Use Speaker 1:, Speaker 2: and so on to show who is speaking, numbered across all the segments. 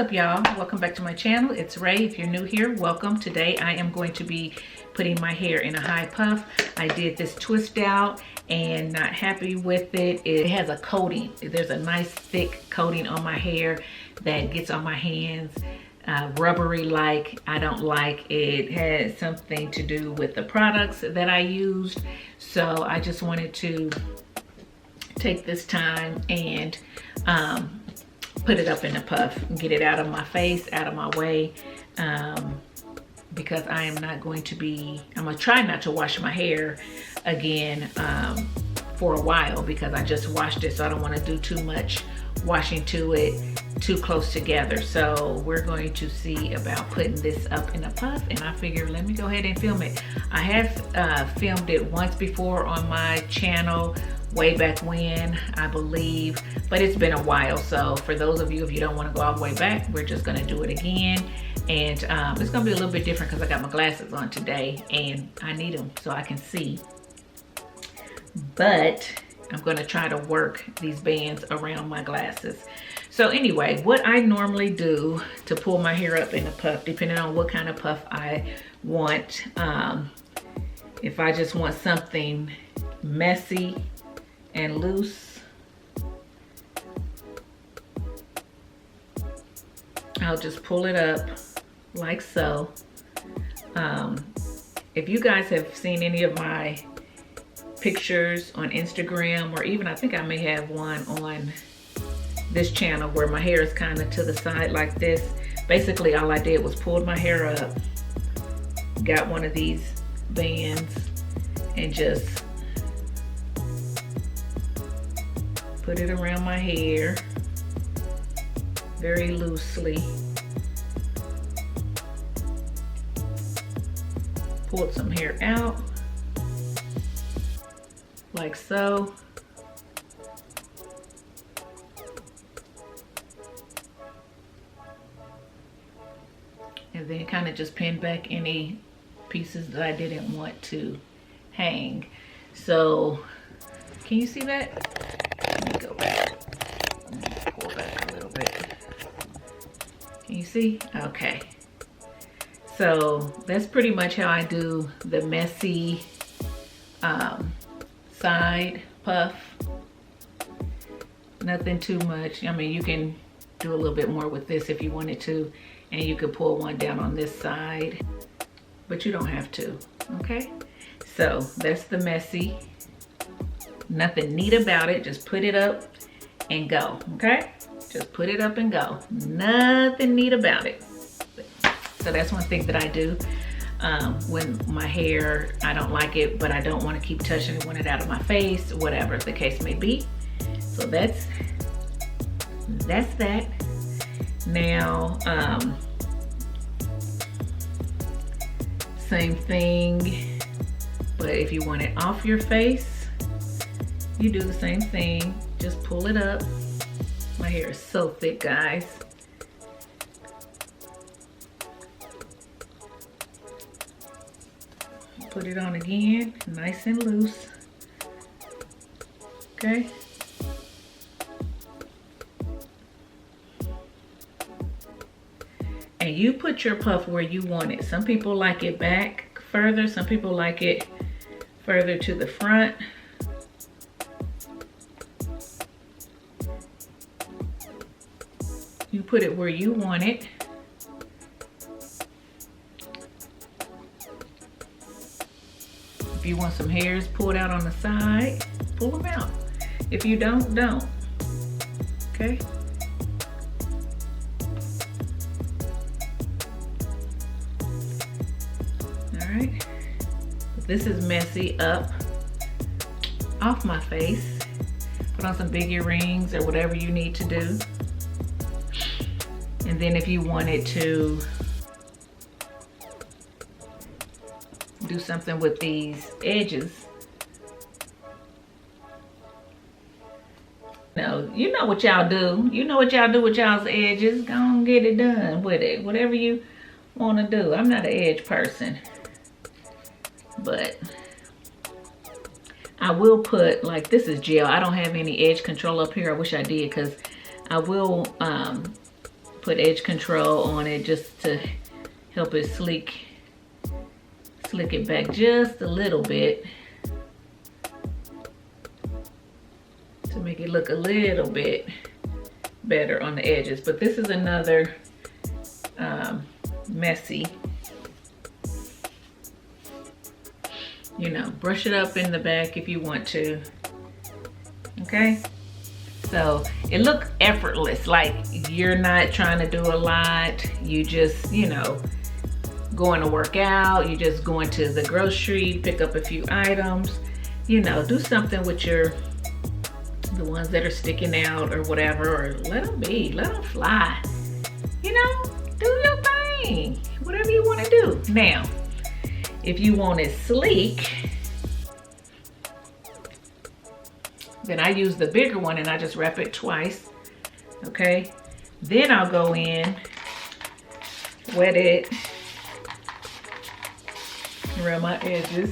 Speaker 1: up, y'all? Welcome back to my channel. It's Rae. If you're new here, welcome. Today I am going to be putting my hair in a high puff. I did this twist out and not happy with it. It has a coating. There's a nice thick coating on my hair that gets on my hands, rubbery like. I don't like it. It has something to do with the products that I used. So I just wanted to take this time and put it up in a puff and get it out of my face, out of my way, because I am not going to be, I'm gonna try not to wash my hair again for a while, because I just washed it, so I don't want to do too much washing to it too close together. So we're going to see about putting this up in a puff, and I figured let me go ahead and film it. I have filmed it once before on my channel way back when, I believe, but it's been a while. So for those of you, if you don't want to go all the way back, we're just going to do it again. And it's going to be a little bit different because I got my glasses on today and I need them so I can see. But I'm going to try to work these bands around my glasses. So anyway, what I normally do to pull my hair up in a puff, depending on what kind of puff I want, if I just want something messy and loose, I'll just pull it up like so. If you guys have seen any of my pictures on Instagram, or even I think I may have one on this channel where my hair is kind of to the side like this, basically all I did was pulled my hair up, got one of these bands, and just put it around my hair very loosely. Pulled some hair out like so. And then kind of just pin back any pieces that I didn't want to hang. So can you see that? Let me go back. Let me pull back a little bit. Can you see? Okay. So that's pretty much how I do the messy side puff. Nothing too much. I mean, you can do a little bit more with this if you wanted to, and you could pull one down on this side, but you don't have to. Okay. So that's the messy. Nothing neat about it, just put it up and go. Okay, just put it up and go. Nothing neat about it. So that's one thing that I do when my hair, I don't like it, but I don't want to keep touching it, want it out of my face, whatever the case may be. So that's that. Now same thing, but if you want it off your face, you do the same thing. Just pull it up. My hair is so thick, guys. Put it on again, nice and loose. Okay. And you put your puff where you want it. Some people like it back further. Some people like it further to the front. You put it where you want it. If you want some hairs pulled out on the side, pull them out. If you don't, don't. Okay? All right. If this is messy, up off my face. Put on some big earrings or whatever you need to do. And then if you wanted to do something with these edges, you know what y'all do. You know what y'all do with y'all's edges. Go on, get it done with it. Whatever you want to do. I'm not an edge person, but I will put, like, this is gel. I don't have any edge control up here. I wish I did, because I will put edge control on it just to help it slick it back just a little bit to make it look a little bit better on the edges. But this is another messy. You know, brush it up in the back if you want to. Okay, so it looks effortless, like you're not trying to do a lot. You just, you know, going to work out, you just going to the grocery, pick up a few items, you know, do something with the ones that are sticking out or whatever, or let them be, let them fly, you know, do your thing, whatever you want to do. Now, if you want it sleek, then I use the bigger one and I just wrap it twice, okay? Then I'll go in, wet it around my edges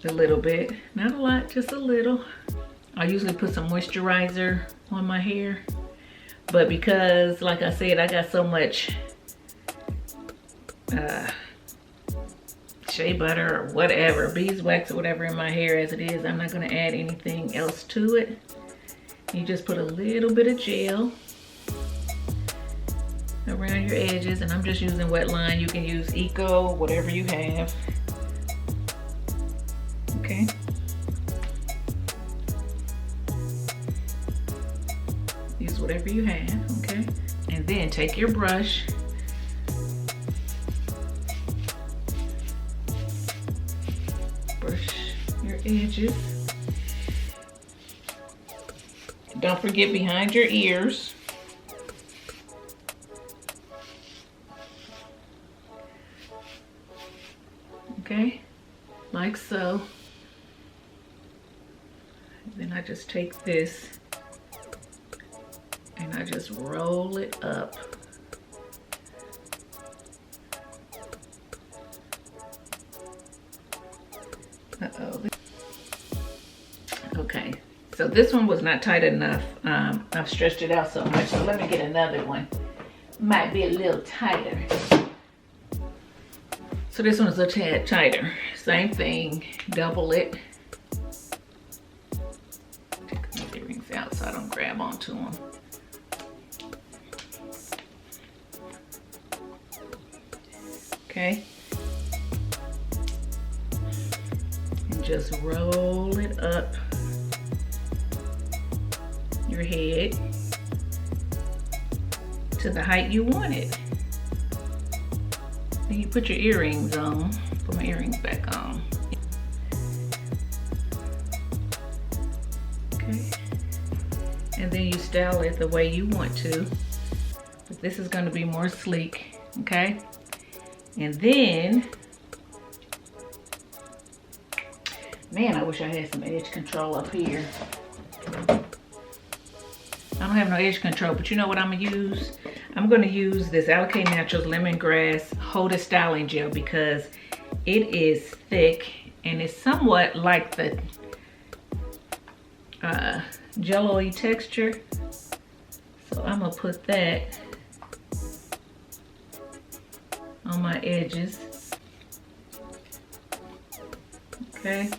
Speaker 1: a little bit, not a lot, just a little. I usually put some moisturizer on my hair, but because, like I said, I got so much shea butter or whatever, beeswax or whatever in my hair as it is, I'm not going to add anything else to it. You just put a little bit of gel around your edges, and I'm just using wet line. You can use Eco, whatever you have. Okay. Use whatever you have, okay? And then take your brush, brush your edges. Don't forget behind your ears. Okay, like so. Then I just take this and I just roll it up. Uh-oh. Okay, so this one was not tight enough. I've stretched it out so much, so let me get another one. Might be a little tighter. So this one's a tad tighter. Same thing, double it. Take my earrings out so I don't grab onto them. Okay. And just roll it up your head to the height you want it. Then you put your earrings on. Put my earrings back on. Okay. And then you style it the way you want to. But this is going to be more sleek, okay? And then, man, I wish I had some edge control up here. I don't have no edge control, but you know what I'm gonna use? I'm gonna use this Alkane Naturals Lemongrass Hold It Styling Gel because it is thick and it's somewhat like the jello-y texture. So I'm gonna put that on my edges. Okay.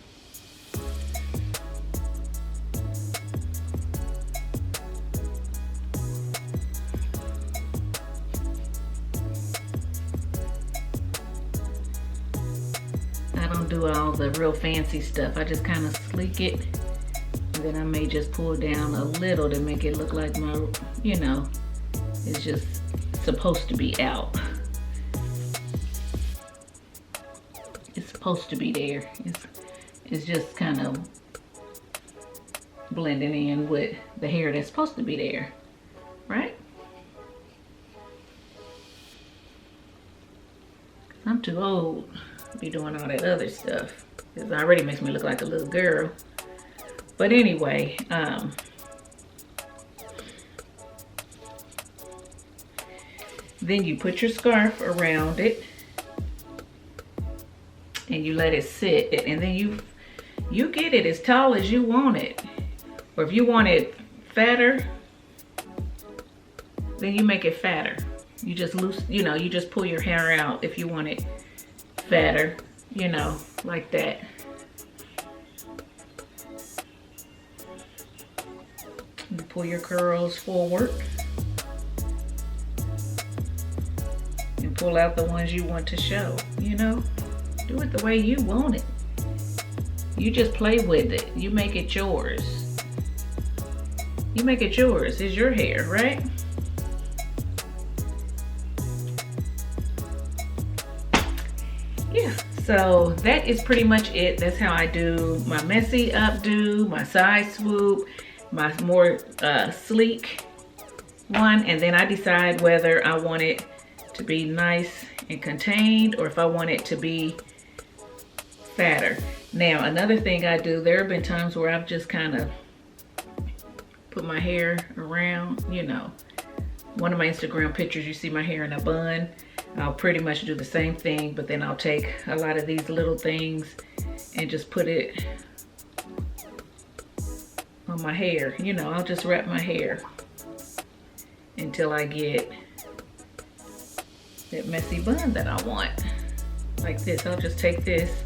Speaker 1: Do all the real fancy stuff. I just kind of sleek it, and then I may just pull down a little to make it look like my, you know, it's just supposed to be out. It's supposed to be there. It's just kind of blending in with the hair that's supposed to be there, right? I'm too old be doing all that other stuff. It already makes me look like a little girl. But anyway, then you put your scarf around it and you let it sit, and then you get it as tall as you want it. Or if you want it fatter, then you make it fatter. You just you just pull your hair out if you want it fatter, like that. You pull your curls forward and pull out the ones you want to show, Do it the way you want it. You just play with it. You make it yours. You make it yours. It's your hair, right? Yeah, so that is pretty much it. That's how I do my messy updo, my side swoop, my more sleek one, and then I decide whether I want it to be nice and contained or if I want it to be fatter. Now, another thing I do, there have been times where I've just kind of put my hair around, one of my Instagram pictures, you see my hair in a bun. I'll pretty much do the same thing, but then I'll take a lot of these little things and just put it on my hair. I'll just wrap my hair until I get that messy bun that I want. Like this, I'll just take this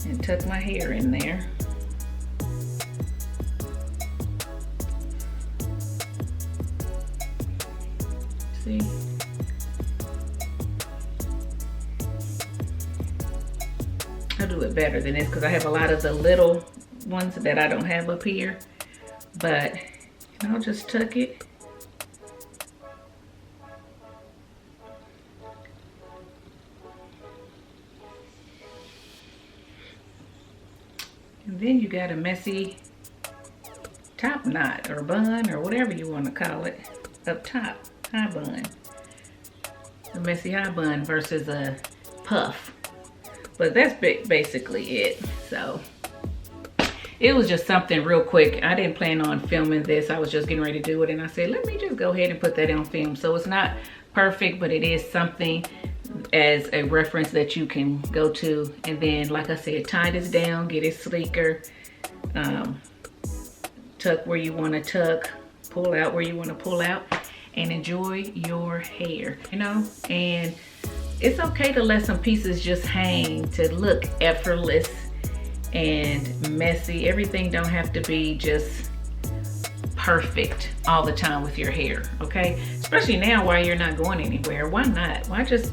Speaker 1: and tuck my hair in there. See? I'll do it better than this because I have a lot of the little ones that I don't have up here, but I'll just tuck it. And then you got a messy top knot or bun or whatever you want to call it up top, high bun. A messy high bun versus a puff. But that's basically it. So it was just something real quick. I didn't plan on filming this. I was just getting ready to do it, and I said, let me just go ahead and put that on film. So it's not perfect, but it is something as a reference that you can go to. And then, like I said, tie this down, get it sleeker, tuck where you want to tuck, pull out where you want to pull out, and enjoy your hair, and it's okay to let some pieces just hang to look effortless and messy. Everything don't have to be just perfect all the time with your hair, okay? Especially now while you're not going anywhere. Why not? Why just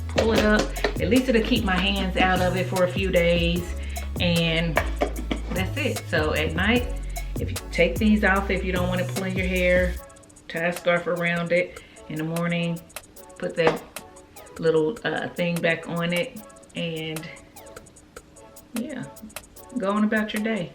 Speaker 1: pull it up? At least it'll keep my hands out of it for a few days, and that's it. So at night, if you take these off, if you don't want to pull in your hair, tie a scarf around it. In the morning, put that little thing back on it, and yeah, go on about your day.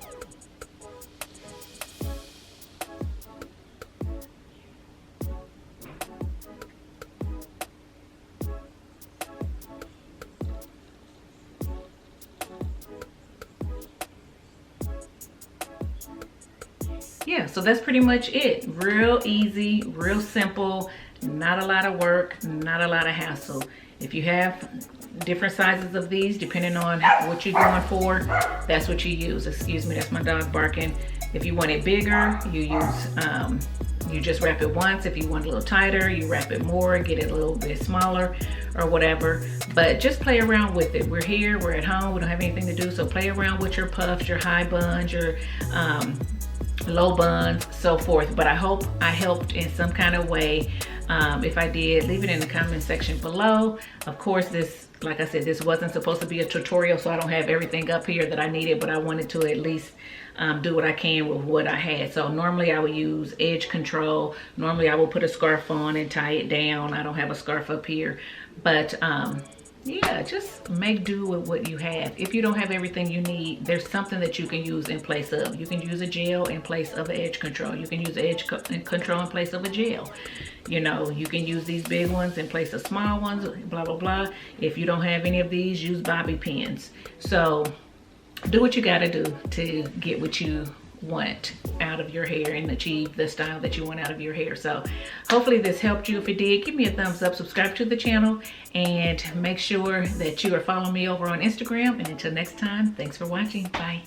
Speaker 1: Yeah, so that's pretty much it. Real easy, real simple, not a lot of work, not a lot of hassle. If you have different sizes of these, depending on what you're going for, that's what you use. Excuse me, that's my dog barking. If you want it bigger, you use, you just wrap it once. If you want it a little tighter, you wrap it more, get it a little bit smaller or whatever. But just play around with it. We're here, we're at home, we don't have anything to do, so play around with your puffs, your high buns, your low buns, so forth. But I hope I helped in some kind of way. If I did, leave it in the comment section below. Of course, this, like I said, this wasn't supposed to be a tutorial, so I don't have everything up here that I needed, but I wanted to at least do what I can with what I had. So normally I would use edge control. Normally I will put a scarf on and tie it down. I don't have a scarf up here, but yeah, just make do with what you have. If you don't have everything you need, there's something that you can use in place of. You can use a gel in place of an edge control. You can use edge control in place of a gel. You know, you can use these big ones in place of small ones, blah, blah, blah. If you don't have any of these, use bobby pins. So do what you gotta do to get what you want out of your hair and achieve the style that you want out of your hair. So hopefully this helped you. If it did, give me a thumbs up, subscribe to the channel, and make sure that you are following me over on Instagram. And until next time, thanks for watching. Bye.